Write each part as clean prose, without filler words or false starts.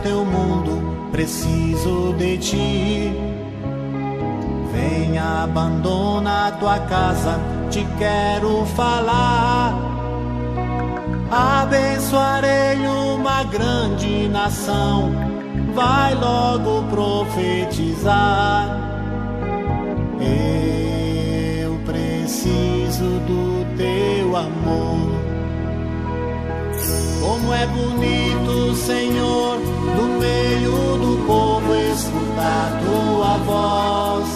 teu mundo, preciso de ti. Venha, abandona a tua casa, te quero falar. Abençoarei uma grande nação, vai logo profetizar. Eu preciso do teu amor. Como é bonito, Senhor, no meio do povo escutar tua voz.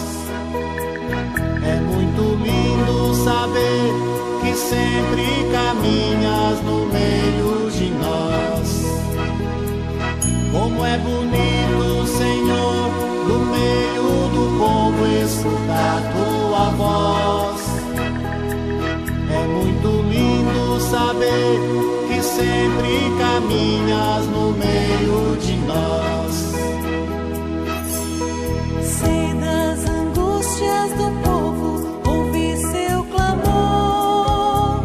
É muito lindo saber que sempre caminhas no meio de nós. Como é bonito, Senhor, no meio do povo escutar tua voz. É muito lindo saber que sempre caminhas no meio de nós. Sei das angústias do povo, ouvi seu clamor.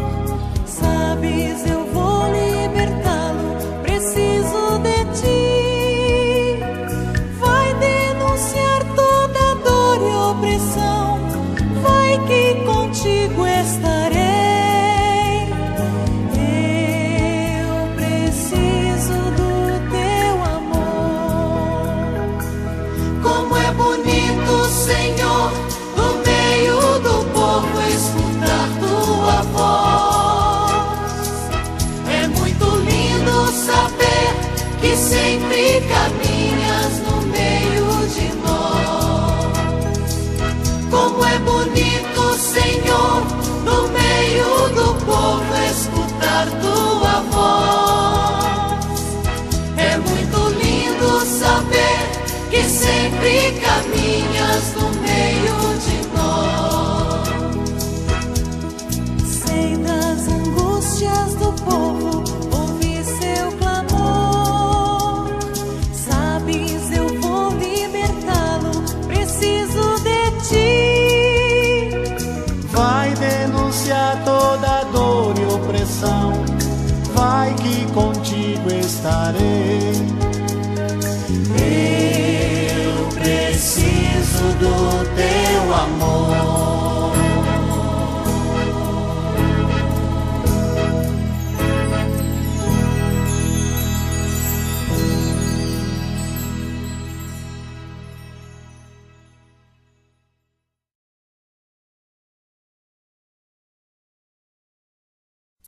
Sabes, eu vou libertá-lo, preciso de ti. Vai denunciar toda dor e opressão, vai que contigo estarei. Senhor, no meio do povo escutar tua voz. É muito lindo saber que sempre caminhas no meio de nós. Como é bonito, Senhor, no meio do povo escutar tua voz. É muito lindo saber que sempre caminhas no meio de nós. Sei das angústias do povo, ouvi seu clamor. Sabes, eu vou libertá-lo, preciso de ti. Vai denunciar toda dor e opressão, vai que contigo estarei. Eu preciso do teu amor.